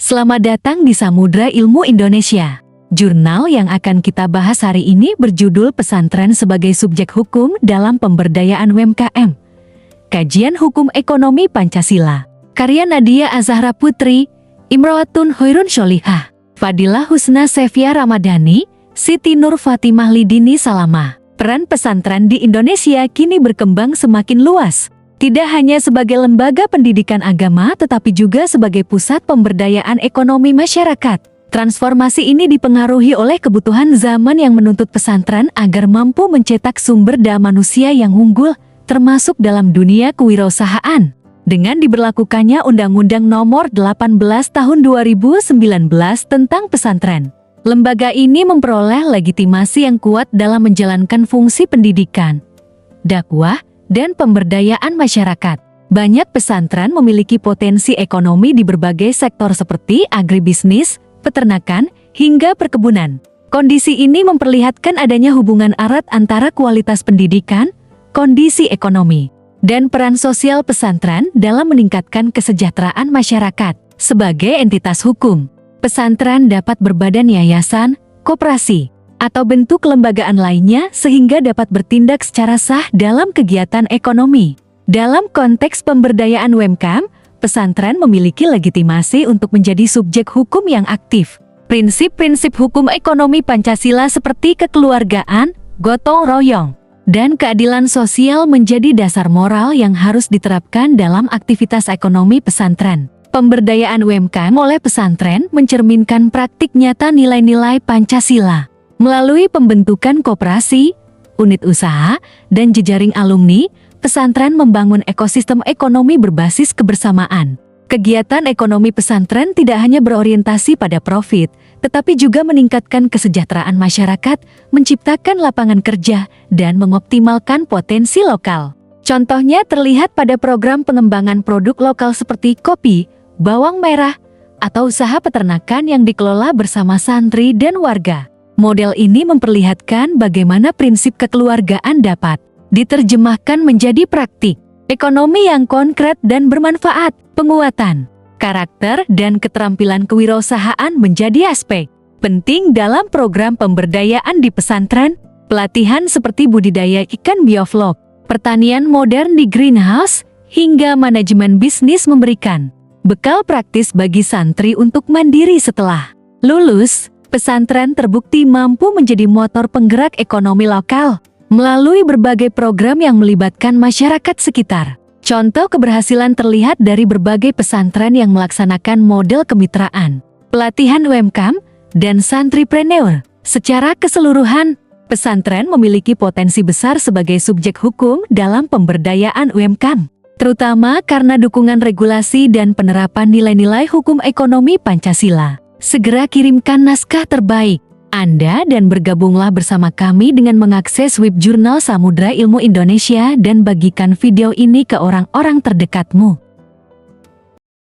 Selamat datang di Samudra Ilmu Indonesia. Jurnal yang akan kita bahas hari ini berjudul Pesantren sebagai Subjek Hukum dalam Pemberdayaan UMKM. Kajian Hukum Ekonomi Pancasila. Karya Nadia Azahra Putri, Imro'atun Hoirun Sholihah, Fadilah Husna Sevia Ramadhani, Siti Nur Fatimah Lidini Salamah. Peran pesantren di Indonesia kini berkembang semakin luas. Tidak hanya sebagai lembaga pendidikan agama tetapi juga sebagai pusat pemberdayaan ekonomi masyarakat. Transformasi ini dipengaruhi oleh kebutuhan zaman yang menuntut pesantren agar mampu mencetak sumber daya manusia yang unggul, termasuk dalam dunia kewirausahaan. Dengan diberlakukannya Undang-Undang Nomor 18 Tahun 2019 tentang pesantren, lembaga ini memperoleh legitimasi yang kuat dalam menjalankan fungsi pendidikan, dakwah, dan pemberdayaan masyarakat. Banyak pesantren memiliki potensi ekonomi di berbagai sektor seperti agribisnis, peternakan, hingga perkebunan. Kondisi ini memperlihatkan adanya hubungan erat antara kualitas pendidikan, kondisi ekonomi, dan peran sosial pesantren dalam meningkatkan kesejahteraan masyarakat. Sebagai entitas hukum, pesantren dapat berbadan yayasan, koperasi, atau bentuk kelembagaan lainnya sehingga dapat bertindak secara sah dalam kegiatan ekonomi. Dalam konteks pemberdayaan UMKM, pesantren memiliki legitimasi untuk menjadi subjek hukum yang aktif. Prinsip-prinsip hukum ekonomi Pancasila seperti kekeluargaan, gotong royong, dan keadilan sosial menjadi dasar moral yang harus diterapkan dalam aktivitas ekonomi pesantren. Pemberdayaan UMKM oleh pesantren mencerminkan praktik nyata nilai-nilai Pancasila. Melalui pembentukan koperasi, unit usaha, dan jejaring alumni, pesantren membangun ekosistem ekonomi berbasis kebersamaan. Kegiatan ekonomi pesantren tidak hanya berorientasi pada profit, tetapi juga meningkatkan kesejahteraan masyarakat, menciptakan lapangan kerja, dan mengoptimalkan potensi lokal. Contohnya terlihat pada program pengembangan produk lokal seperti kopi, bawang merah, atau usaha peternakan yang dikelola bersama santri dan warga. Model ini memperlihatkan bagaimana prinsip kekeluargaan dapat diterjemahkan menjadi praktik ekonomi yang konkret dan bermanfaat. Penguatan karakter dan keterampilan kewirausahaan menjadi aspek penting dalam program pemberdayaan di pesantren. Pelatihan seperti budidaya ikan bioflok, pertanian modern di greenhouse, hingga manajemen bisnis memberikan bekal praktis bagi santri untuk mandiri setelah lulus. Pesantren terbukti mampu menjadi motor penggerak ekonomi lokal melalui berbagai program yang melibatkan masyarakat sekitar. Contoh keberhasilan terlihat dari berbagai pesantren yang melaksanakan model kemitraan, pelatihan UMKM, dan santripreneur. Secara keseluruhan, pesantren memiliki potensi besar sebagai subjek hukum dalam pemberdayaan UMKM, terutama karena dukungan regulasi dan penerapan nilai-nilai hukum ekonomi Pancasila. Segera kirimkan naskah terbaik Anda dan bergabunglah bersama kami dengan mengakses web jurnal Samudra Ilmu Indonesia dan bagikan video ini ke orang-orang terdekatmu.